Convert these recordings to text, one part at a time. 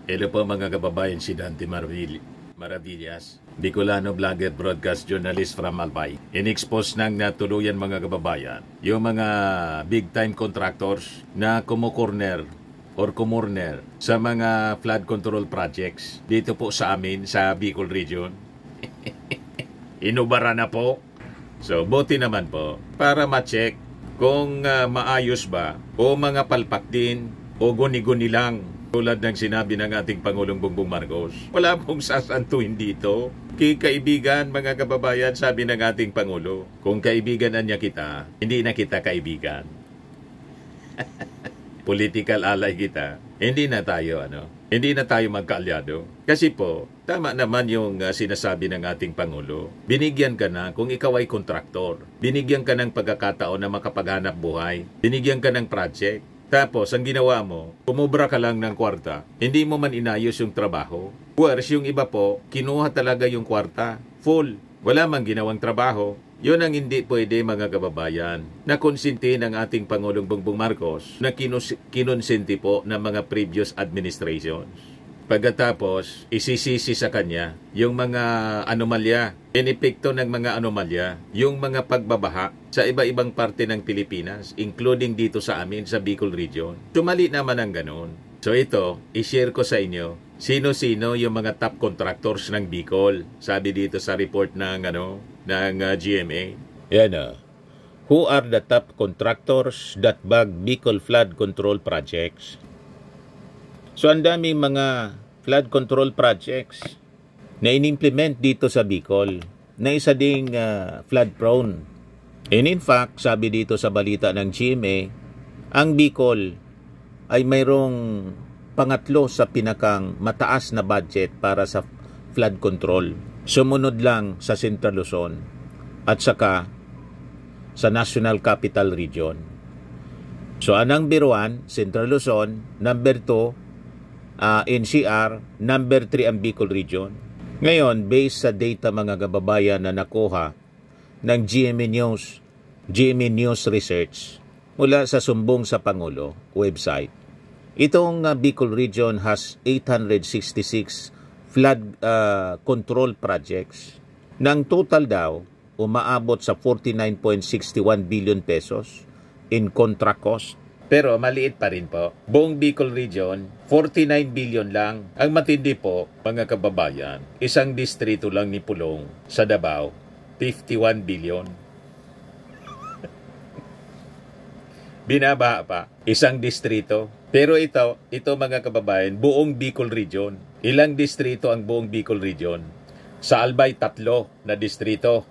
Hello po mga kababayan, si Dante Maravillas, Bicolano vlogger, broadcast journalist from Albay. In-expose nang natuluyan mga kababayan yung mga big time contractors na kumorner sa mga flood control projects dito po sa amin sa Bicol region. Inubara na po. So buti naman po para ma-check kung maayos ba o mga palpak din o guni-guni lang. Tulad ng sinabi ng ating Pangulong Bongbong Marcos, wala pong sasantuin dito. Kaibigan, mga kababayan, sabi ng ating Pangulo, kung kaibigan na niya kita, hindi na kita kaibigan. Political ally kita, hindi na tayo magkaalyado. Kasi po, tama naman yung sinasabi ng ating Pangulo. Binigyan ka na kung ikaw ay kontraktor. Binigyan ka ng pagkakataon na makapaghanap buhay. Binigyan ka ng project. Tapos, ang ginawa mo, umubra ka lang ng kwarta. Hindi mo man inayos yung trabaho. Whereas yung iba po, kinuha talaga yung kwarta. Full. Wala mang ginawang trabaho. Yun ang hindi pwede mga kababayan. Nakonsinti ng ating Pangulong Bongbong Marcos na kinonsinti po ng mga previous administrations. Pagkatapos, isisisi sa kanya yung mga anomalya, inepekto ng mga anomalya, yung mga pagbabaha sa iba-ibang parte ng Pilipinas, including dito sa amin sa Bicol region. Sumali naman ang ganun. So ito, i-share ko sa inyo, sino-sino yung mga top contractors ng Bicol. Sabi dito sa report ng GMA. Yan Who are the top contractors that bag Bicol flood control projects? So, ang daming mga flood control projects na in-implement dito sa Bicol na isa ding flood prone. And in fact, sabi dito sa balita ng GMA, ang Bicol ay mayroong pangatlo sa pinakang mataas na budget para sa flood control. Sumunod lang sa Central Luzon at saka sa National Capital Region. So, ang number 1, Central Luzon, number 2, NCR, number 3 ang Bicol Region. Ngayon, based sa data mga kababayan na nakuha ng GMA News Research mula sa Sumbong sa Pangulo website, itong Bicol Region has 866 flood control projects. Ng total daw, umaabot sa 49.61 billion pesos in contract cost. Pero maliit pa rin po. Buong Bicol Region, 49 billion lang. Ang matindi po, mga kababayan, isang distrito lang ni Pulong sa Davao, 51 billion. Binaba pa, isang distrito. Pero ito mga kababayan, buong Bicol Region. Ilang distrito ang buong Bicol Region? Sa Albay, 3 na distrito.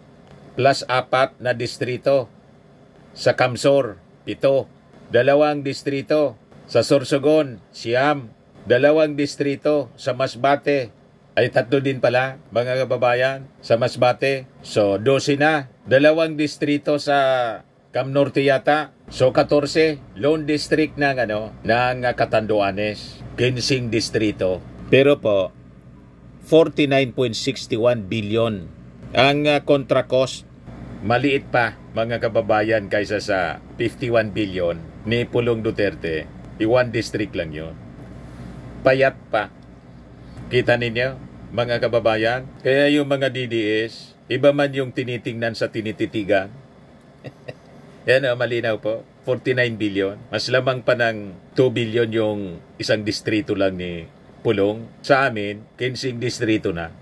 Plus 4 na distrito. Sa Camsor, 7. 2 distrito sa Sorsogon, 9, 2 distrito sa Masbate, ay 3 din pala mga kababayan sa Masbate, so 12 na, 2 distrito sa Cam Norte yata, so 14, Lone District ng Catanduanes, 15 distrito. Pero po 49.61 billion ang contract cost. Maliit pa mga kababayan kaysa sa 51 billion ni Pulong Duterte. One district lang yun. Payat pa. Kita ninyo mga kababayan? Kaya yung mga DDS, iba man yung tinitingnan sa tinititigan. Yan malinaw po. 49 billion. Mas lamang pa ng 2 billion yung isang distrito lang ni Pulong. Sa amin, 15 distrito na.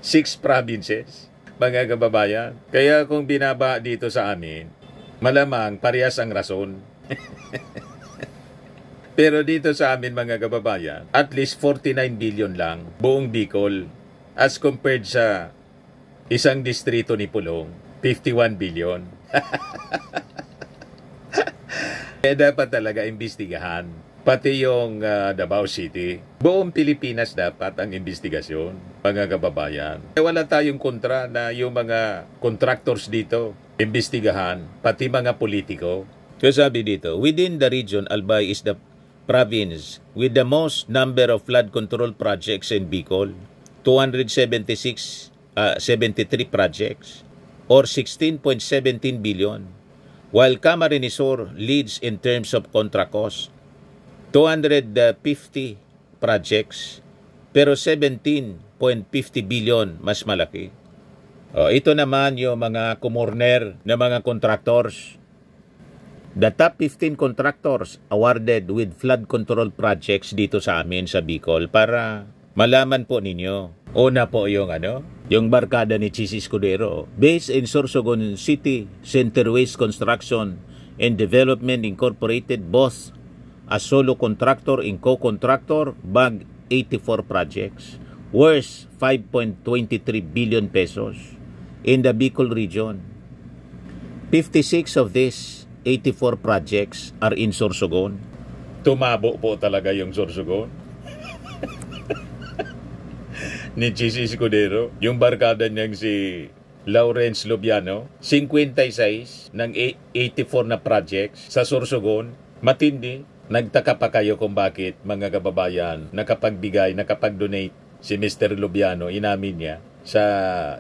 6 provinces. Mga kababayan. Kaya kung binaba dito sa amin, malamang parehas ang rason. Pero dito sa amin mga kababayan, at least 49 billion lang buong Bicol as compared sa isang distrito ni Pulong, 51 billion. Kaya dapat talaga imbestigahan. Pati yung Davao City. Buong Pilipinas dapat ang investigasyon, mga kababayan. Wala tayong kontra na yung mga contractors dito, imbestigahan, pati mga politiko. So sabi dito, within the region, Albay is the province with the most number of flood control projects in Bicol. 73 projects or 16.17 billion. While Camarines Sur leads in terms of contract cost. 250 projects, pero 17.50 billion mas malaki. Ito naman yung mga kumorner na mga contractors. The top 15 contractors awarded with flood control projects dito sa amin sa Bicol para malaman po ninyo. Una po yung barkada ni Chis Escudero. Based in Sorsogon City, Centerways Construction and Development Incorporated, both a solo contractor and co-contractor, bag 84 projects worth 5.23 billion pesos in the Bicol region. 56 of these 84 projects are in Sorsogon. Tumabo po talaga yung Sorsogon. Ni Chis Escudero, yung barkada niyang si Lawrence Lubiano, 56 ng 84 na projects sa Sorsogon. Matindi. Nagtaka pa kayo kung bakit, mga kababayan, nakapag-donate si Mr. Lubiano, inamin niya, sa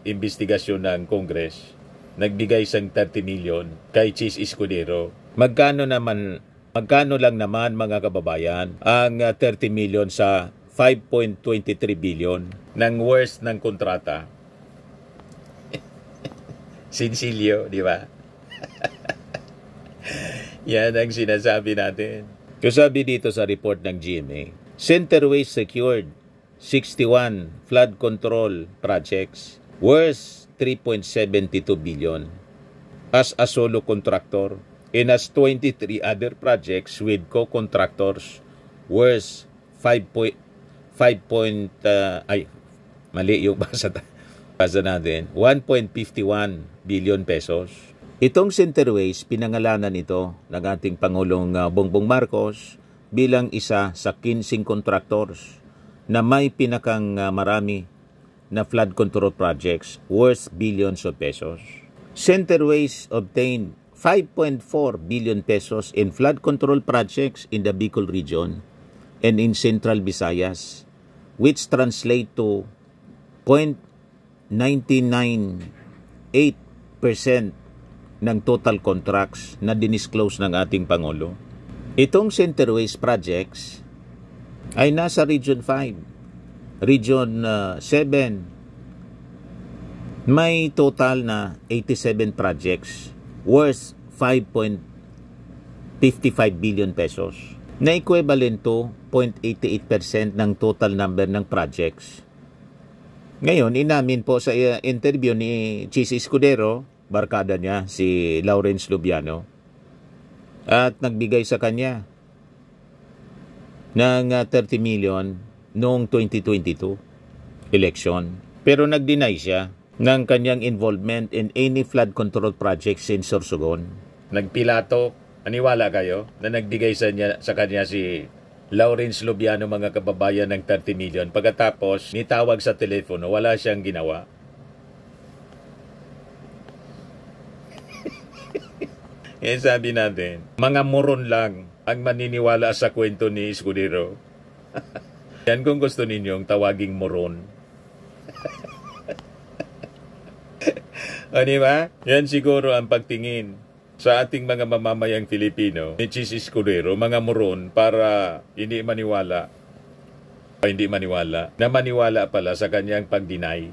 investigasyon ng Congress. Nagbigay siyang 30 million kay Chis Escudero. Magkano lang naman, mga kababayan, ang 30 million sa 5.23 billion ng worst ng kontrata? Sinsilyo, di ba? Yan ang sinasabi natin. Sabi dito sa report ng GMA, Centerways secured 61 flood control projects worth 3.72 billion as a solo contractor and as 23 other projects with co-contractors worth 1.51 billion pesos. Itong Centerways, pinangalanan ito ng ating Pangulong Bongbong Marcos bilang isa sa 15 contractors na may pinakang marami na flood control projects worth billions of pesos. Centerways obtained 5.4 billion pesos in flood control projects in the Bicol region and in Central Visayas, which translate to 0.998% ng total contracts na dinisclose ng ating Pangulo. Itong Centerways projects ay nasa Region 5, Region 7, may total na 87 projects worth 5.55 billion pesos na equivalent to 0.88% ng total number ng projects. Ngayon, inamin po sa interview ni Chis Escudero, barkada niya, si Lawrence Lubiano, at nagbigay sa kanya ng 30 million noong 2022 election. Pero nag-deny siya ng kanyang involvement in any flood control projects in Sorsogon. Nagpilato, aniwala kayo na nagbigay sa kanya si Lawrence Lubiano, mga kababayan, ng 30 million. Pagkatapos, nitawag sa telepono, wala siyang ginawa. Yan sabi natin, mga moron lang ang maniniwala sa kwento ni Escudero. Yan kung gusto ninyong tawaging moron. O diba? Yan siguro ang pagtingin sa ating mga mamamayang Filipino ni Chis Escudero, mga moron, para hindi maniwala na maniwala pala sa kanyang pag-deny.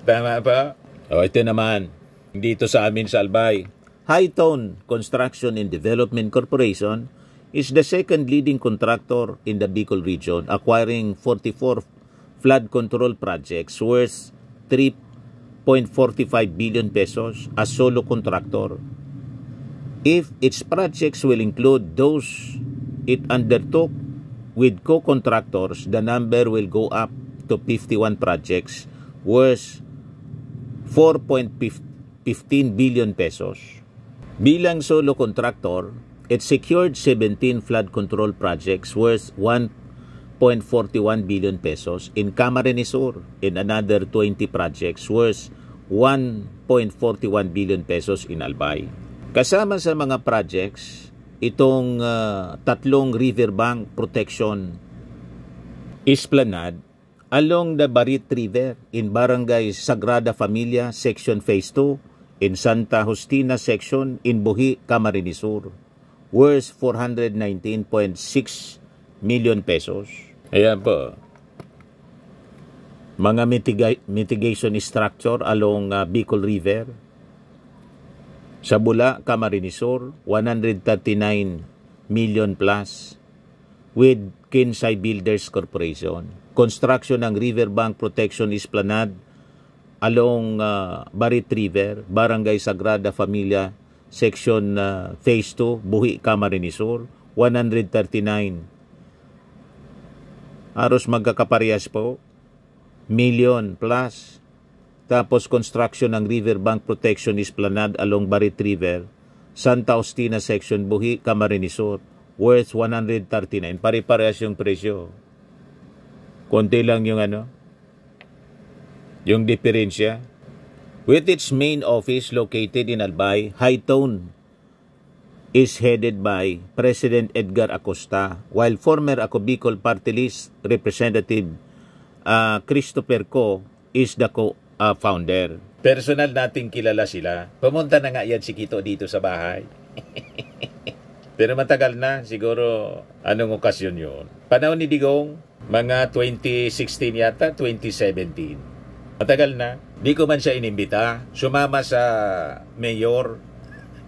Tama ba? O ito naman, dito sa amin sa Albay, Hightone Construction and Development Corporation is the second leading contractor in the Bicol region, acquiring 44 flood control projects worth 3.45 billion pesos as solo contractor. If its projects will include those it undertook with co-contractors, the number will go up to 51 projects worth 4.15 billion pesos. Bilang solo contractor, it secured 17 flood control projects worth 1.41 billion pesos in Camarines Sur and another 20 projects worth 1.41 billion pesos in Albay. Kasama sa mga projects, itong tatlong riverbank protection esplanade along the Barit River in Barangay Sagrada Familia, Section Phase 2, in Santa Justina Section in Buhi, Camarines Sur, worth 419.6 million pesos. Ayan po. Mga mitigation structure along Bicol River. Sa Bula, Camarines Sur, 139 million plus with Kinsay Builders Corporation. Construction ng Riverbank Protection Esplanade along Barit River, Barangay Sagrada Familia, Section Phase 2, Buhi, Camarines Sur, 139. Halos magkakaparehas po, million plus. Tapos construction ng Riverbank Protection Esplanade along Barit River, Santa Austina Section, Buhi, Camarines Sur, worth 139. Pare-parehas yung presyo. Konti lang yung yung diferensya. With its main office located in Albay, Hightone is headed by President Edgar Acosta, while former Ako Bicol Party List Representative Christopher Co is the founder. Personal nating kilala sila. Pumunta na nga yan si Kito dito sa bahay. Pero matagal na, siguro anong okasyon yun? Panahon ni Digong, mga 2016 yata, 2017. Matagal na. Di ko man siya inimbita. Sumama sa mayor.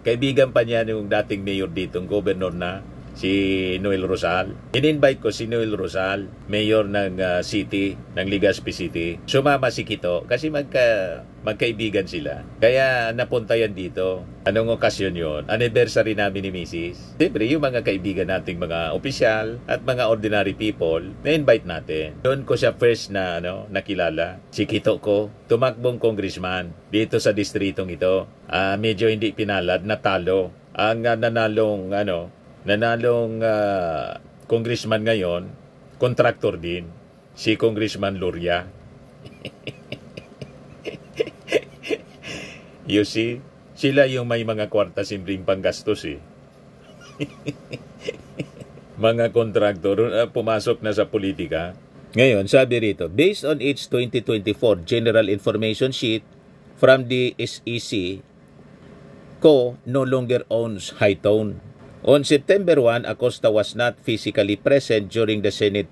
Kaibigan pa niya yung dating mayor ditong governor na, si Noel Rosal. In-invite ko si Noel Rosal, mayor ng city, ng Legazpi City. Sumama si Kito kasi magkaibigan sila. Kaya napunta yan dito. Anong okasyon yun? Anniversary namin ni Mrs. Siyempre, yung mga kaibigan nating mga opisyal at mga ordinary people, na-invite natin. Doon ko siya first na nakilala. Si Kito ko, tumakbong congressman dito sa distritong ito. Medyo hindi pinalad, natalo. Ang nanalong congressman ngayon, contractor din, si Congressman Luria. You see, sila yung may mga kwarta simpleng panggastos eh. Mga kontraktor, pumasok na sa politika. Ngayon, sabi rito, based on its 2024 General Information Sheet from the SEC, Co no longer owns Hightone. On September 1, Acosta was not physically present during the Senate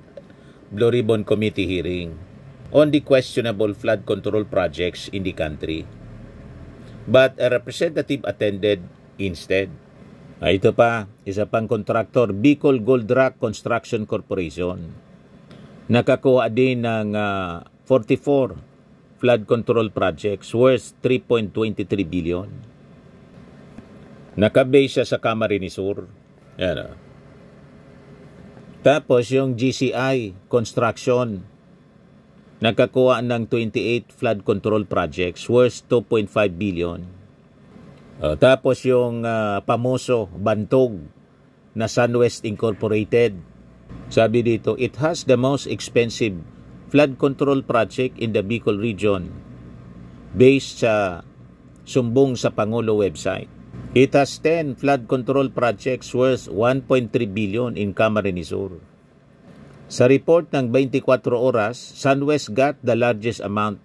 Blue Ribbon Committee hearing on the questionable flood control projects in the country. But a representative attended instead. Ito pa, isa pang kontraktor, Bicol Gold Rock Construction Corporation. Nakakuha din ng 44 flood control projects worth 3.23 billion. Nakabase siya sa Camarines Sur. Yan. Tapos yung GCI Construction, nakakuha ng 28 flood control projects worth 2.5 billion. Tapos yung Pamoso, Bantog na SunWest Incorporated, sabi dito, it has the most expensive flood control project in the Bicol region based sa sumbong sa Pangulo website. It has 10 flood control projects worth 1.3 billion in Camarines Sur. Sa report ng 24 oras, SunWest got the largest amount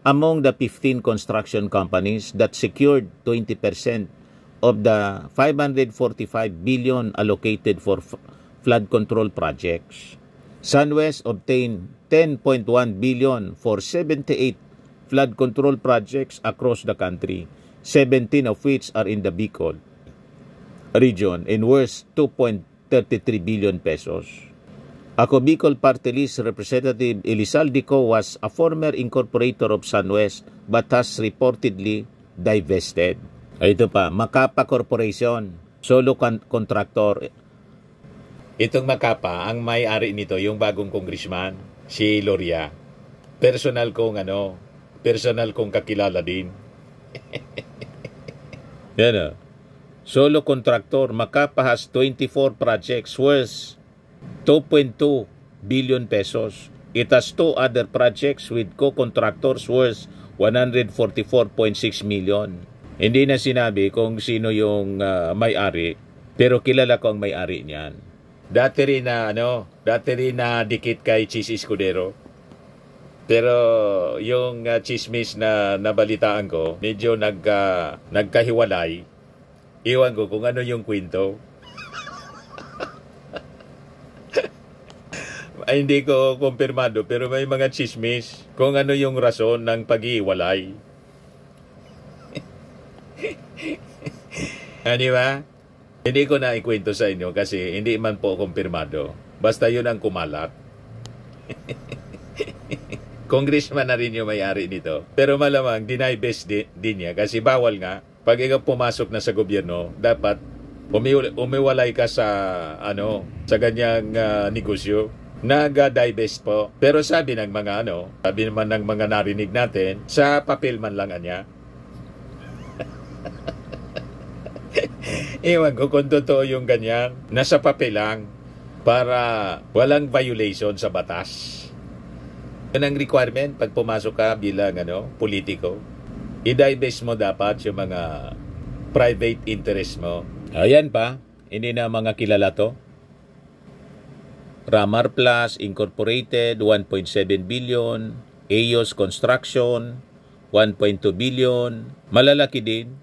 among the 15 construction companies that secured 20% of the 545 billion allocated for flood control projects. SunWest obtained 10.1 billion for 78 flood control projects across the country, 17 of which are in the Bicol region and worth 2.33 billion pesos. Ako Bicol Party List Representative Elizalde Co was a former incorporator of SunWest but has reportedly divested. Ito pa, Macapa Corporation, solo contractor. Itong Macapa, ang may-ari nito, yung bagong congressman, si Luria. Personal kong kakilala din. Yan. Solo contractor, Macapa has 24 projects worth 2.2 billion pesos. It has 2 other projects with co-contractors worth 144.6 million. Hindi na sinabi kung sino yung may-ari, pero kilala ko ang may-ari niyan. Dati rin na dikit kay Chis Escudero. Pero yung chismis na nabalitaan ko, medyo nagkahiwalay. Iwan ko kung ano yung kwento. Ay, hindi ko kumpirmado, pero may mga chismis kung ano yung rason ng pag-iwalay. Di ba? Hindi ko na ikwento sa inyo kasi hindi man po kumpirmado. Basta yun ang kumalat. Congressman na rin yung may-ari nito. Pero malamang deny best din niya kasi bawal nga. Pag ikaw pumasok na sa gobyerno, dapat umiwalay ka sa sa ganyang negosyo. Nag-divest po. Pero sabi ng mga sabi naman ng mga narinig natin, sa papel man lang anya. Ewan ko kung totoo yung ganyan. Nasa papel lang para walang violation sa batas. Yan ang requirement pag pumasok ka bilang politiko. I-divest mo dapat yung mga private interest mo. Ayan pa, hindi na mga kilala to. Ramar Plus Incorporated, 1.7 billion. Eos Construction, 1.2 billion. Malalaki din.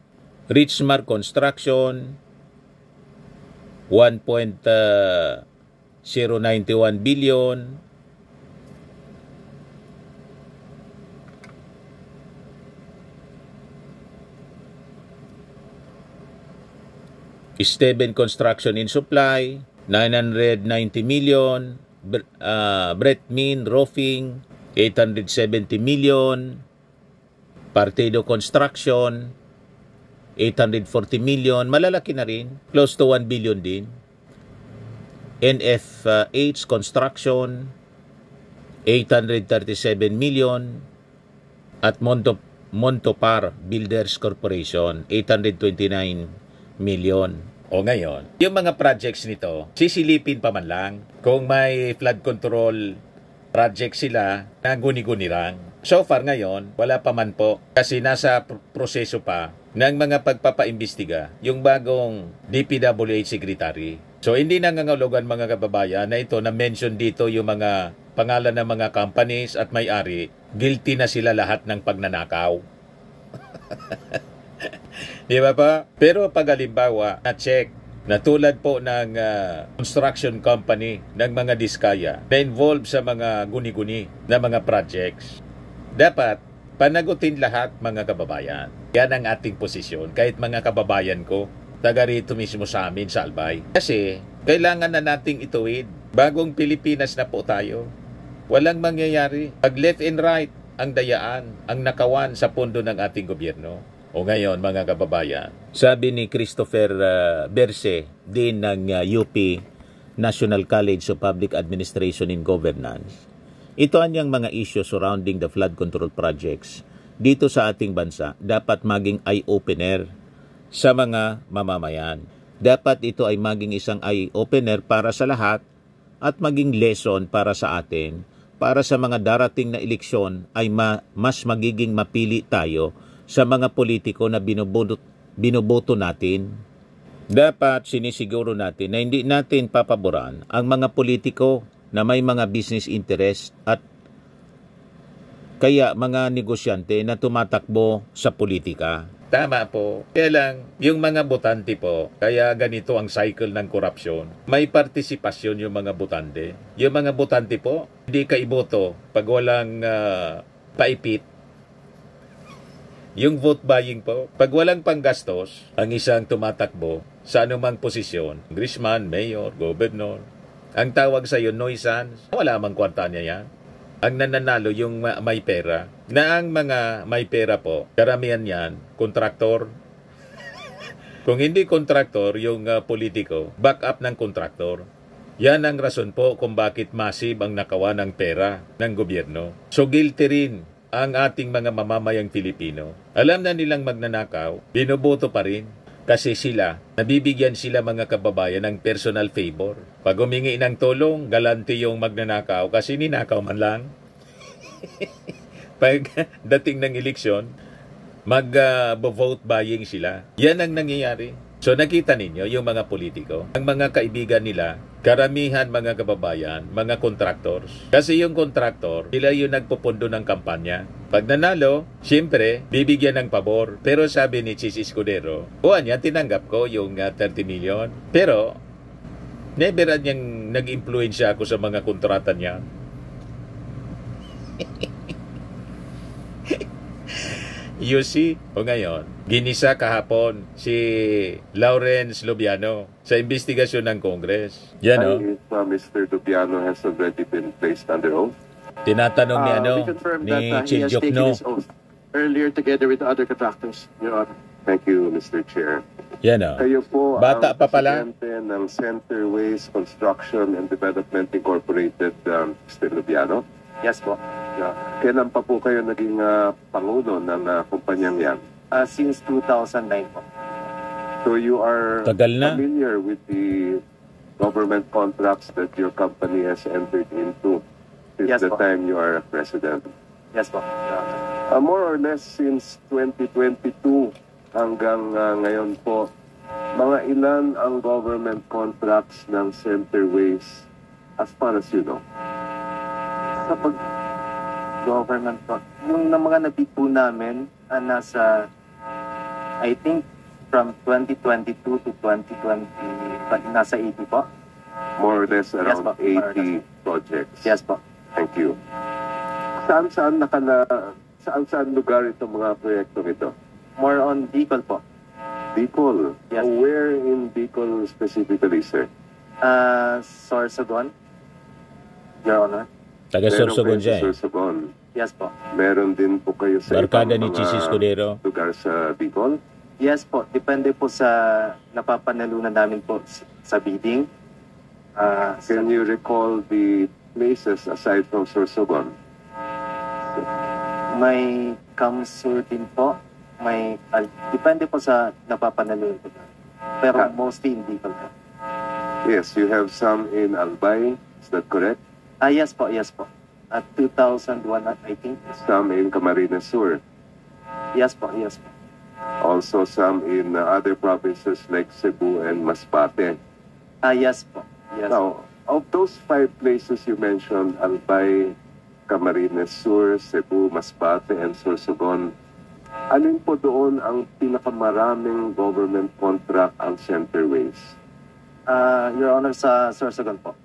Richmark Construction, 1.091 billion. Steven Construction and Supply, 990 million. Brett Min Roofing, 870 million. Partido Construction, 840 million. Malalaki na rin. Close to 1 billion din. NFH Construction, 837 million. At Montopar Builders Corporation, 829 million. O ngayon, yung mga projects nito, sisilipin pa man lang kung may flood control project sila na guni-guni lang. So far ngayon, wala pa man po kasi nasa proseso pa ng mga pagpapaimbestiga yung bagong DPWH Secretary. So hindi nangangahulugan mga kababayan na ito na mention dito yung mga pangalan ng mga companies at may-ari, guilty na sila lahat ng pagnanakaw. Di ba pa? Pero pag halimbawa, na-check na tulad po ng construction company ng mga diskaya na involved sa mga guni-guni na mga projects, dapat panagutin lahat mga kababayan. Yan ang ating posisyon. Kahit mga kababayan ko, taga rito mismo sa amin sa Albay. Kasi kailangan na nating ituwid. Bagong Pilipinas na po tayo. Walang mangyayari. Pag left and right ang dayaan, ang nakawan sa pondo ng ating gobyerno. O ngayon mga kababayan, sabi ni Christopher Berse din ng UP National College of Public Administration and Governance, ito anyang mga issue surrounding the flood control projects dito sa ating bansa dapat maging eye-opener sa mga mamamayan. Dapat ito ay maging isang eye-opener para sa lahat at maging lesson para sa atin, para sa mga darating na eleksyon ay mas magiging mapili tayo sa mga politiko na binoboto natin. Dapat sinisiguro natin na hindi natin papaboran ang mga politiko na may mga business interest at kaya mga negosyante na tumatakbo sa politika. Tama po. Kaya lang, yung mga botante po, kaya ganito ang cycle ng korupsyon. May partisipasyon yung mga botante. Yung mga botante po, hindi ka iboto pag walang paipit. Yung vote buying po, pag walang panggastos, ang isang tumatakbo sa anumang posisyon, congressman, mayor, gobernador, ang tawag sa iyo, nuisance, wala mang kwarta niya yan. Ang nananalo yung may pera, na ang mga may pera po, karamihan yan, kontraktor. Kung hindi kontraktor, yung politiko, back up ng kontraktor. Yan ang rason po kung bakit massive ang nakawa ng pera ng gobyerno. So guilty rin ang ating mga mamamayang Pilipino. Alam na nilang magnanakaw, binoboto pa rin kasi sila, nabibigyan sila mga kababayan ng personal favor. Pag humingi ng tulong, galante yung magnanakaw kasi ninakaw man lang. Pag dating ng eleksyon, mag-vote buying sila. Yan ang nangyayari. So nakita ninyo yung mga politiko, ang mga kaibigan nila, karamihan mga kababayan, mga contractors. Kasi yung contractor, sila yung nagpupundo ng kampanya. Pag nanalo, siyempre, bibigyan ng pabor. Pero sabi ni Chis Escudero, niya, tinanggap ko yung 30 million. Pero, Never niyang nag-influensya ako sa mga kontrata niya. You see? O ngayon, ginisa kahapon si Lawrence Lubiano sa investigasyon ng Congress. Yan o. If Mr. Lubiano has already been placed under oath. Tinatanong ni We confirm that ni he has taken Chiljokno. his oath earlier together with the other contractors, Your Honor. Thank you, Mr. Chair. Yan o. Kayo po Bata ang pa pala. presidente ng Centerways Construction and Development Incorporated, Mr. Lubiano. Yes po. Kailan pa po kayo naging pangulo ng kumpanyang yan? Since 2009 po. So you are Tagal na. familiar with the government contracts that your company has entered into since Yes, the po. time you are president? Yes po. Your Honor. More or less since 2022 hanggang ngayon po, mga ilan ang government contracts ng Centerways as far as you know? Sa pag-government po, yung na mga nabid po namin, nasa, I think, from 2022 to 2020, nasa 80 po. More or less Yes, around po. More or 80 projects. Yes po. Thank you. Saan lugar itong mga proyektong ito? More on Bicol po. Bicol. Yes. Where in Bicol specifically, sir? Sorsogon, Your Honor. Taga Meron Sorsogon kayo sa siya eh. Sorsogon. Yes po. Meron din po kayo sa Barkada ibang ni Chis Escudero. lugar sa Bicol? Yes po. Depende po sa napapanalunan namin po sa bidding. Can you recall the places aside from Sorsogon? May Kamsur din po. May, depende po sa napapanalunan po. Pero mostly in Bicol po. Yes, you have some in Albay. Is that correct? Yes po, yes po. At 2001, I think. Some in Camarines Sur. Yes po, yes po. Also some in other provinces like Cebu and Masbate. Yes po. Yes. Now, of those 5 places you mentioned, Albay, Camarines Sur, Cebu, Masbate, and Sorsogon, alin po doon ang pinakamaraming government contract ang Centerways? Your Honor, sa Sorsogon po.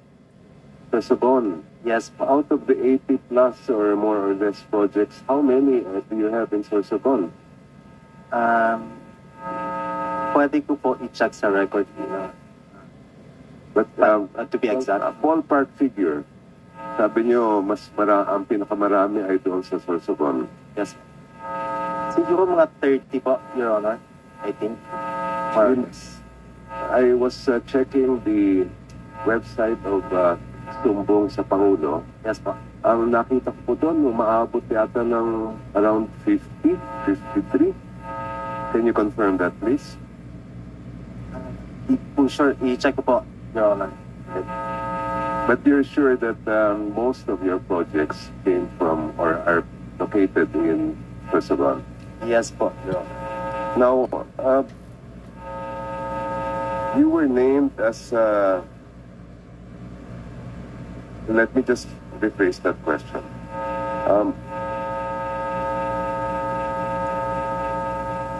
Sorsogon, Yes po. out of the 80 plus or more or less projects, how many do you have in Sorsogon? Pwede ko po i-check sa record. But To be exact. a ballpark figure, sabi nyo, ang pinakamarami ay doon sa Sorsogon. Yes po. Siguro mga 30 po, Your Honor. I think. More or less. I was checking the website of Sumbong sa Pangulo. Yes po. Ang nakita ko po doon, umaabot yata ng around 50, 53. Can you confirm that, please? Sure, i-check ko po, Your Honor. But you're sure that most of your projects came from or are located in Sorsogon? Yes po, Your Honor. Now, you were named as... let me just rephrase that question.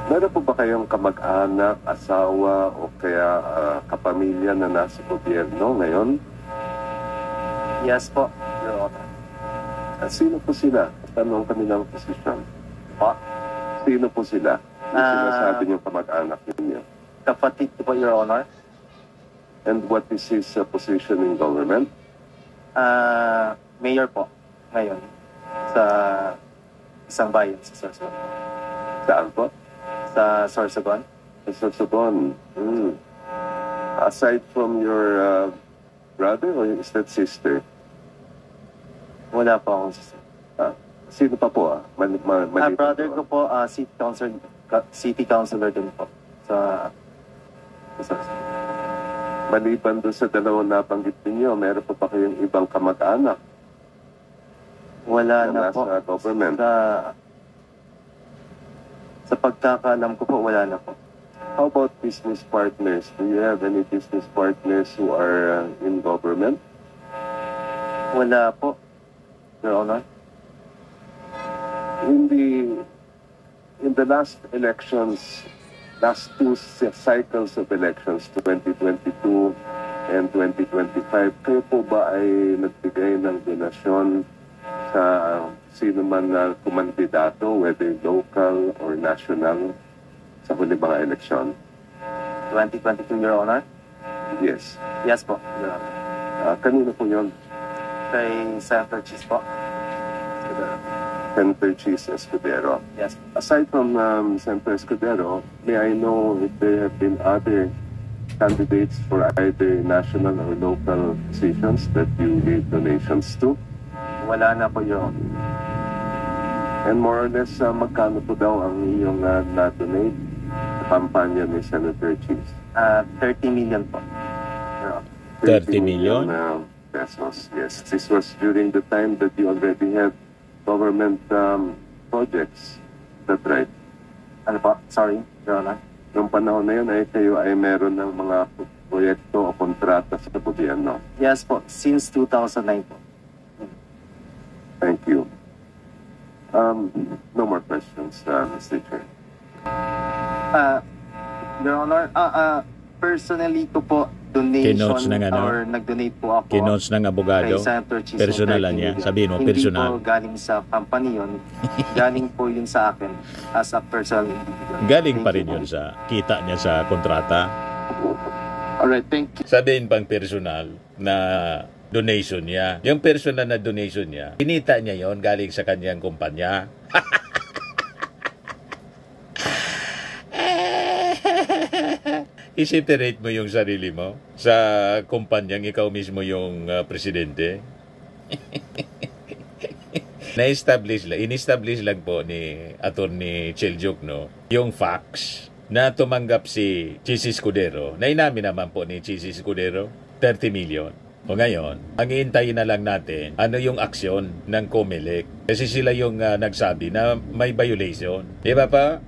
Meron po ba kayong kamag-anak, asawa, o kaya kapamilya na nasa gobyerno ngayon? Yes po, Your Honor. At sino po sila? Tanong kanilang posisyon. Po? Sino po sila? Yung sinasabi niyong kamag-anak ninyo. Kapatid ko po, Your Honor. And what is his position in government? Mayor po, ngayon. Sa isang bayan sa Sorsogon. Saan po? Sa Sorsogon. Sa Sorsogon. Aside from your brother or is that sister? Wala po akong sister. Sino pa po? Brother ko po, city councilor din po. Sa Sorsogon. Maliban doon sa dalawang nabanggit ninyo, meron pa ba kayong ibang kamag-anak Wala na na po. nasa government? Sa pagkakaalam ko po, wala na po. How about business partners? Do you have any business partners who are in government? Wala po, Your Honor. In the last elections, last 2 cycles of elections, 2022 and 2025, kayo po ba ay nagbigay ng donasyon sa sino man na kumandidato, whether local or national, sa huli mga eleksyon? 2022, Your Honor? Yes. Yes po, Your Honor. Kanino po yun? Kay Senator Cheese po. Senator Cheese Escudero. Yes. Aside from Senator Escudero, may I know if there have been other candidates for either national or local positions that you gave donations to? Wala na po, Your Honor. And more or less, magkano po daw ang iyong na-donate sa kampanya ni Senator Cheese? 30 million po, Your Honor. 30 million? Pesos, yes. This was during the time that you already had government projects. That's right. Ano po? Sorry, Your Honor. Noong panahon na yun, ay kayo ay meron ng mga proyekto o kontrata sa gobyerno. Yes po, since 2009 po. Thank you. No more questions, Mr. Chair. Your Honor, personally ko po donation Kinotes ng ano? or nag-donate po ako Kinotes ng abogado. kay Senator Cheese. Personalan ng 30 niya. million. Sabihin mo, personal. Hindi po galing sa company yun. Galing po yun sa akin as a personal individual. Galing pa Thank rin you yun po. sa kita niya sa kontrata. Alright, thank you. Sabihin pang personal na donation niya. Yung personal na donation niya, kinita niya yon galing sa kanyang kumpanya. I-separate mo yung sarili mo sa kumpanyang ikaw mismo yung presidente. In-establish lang po ni Attorney Cheljuk, no, yung facts na tumanggap si Cheese Escudero, na inamin naman po ni Cheese Escudero, 30 million. O ngayon, ang iintayin na lang natin, ano yung aksyon ng COMELEC. Kasi sila yung nagsabi na may violation. Di ba pa?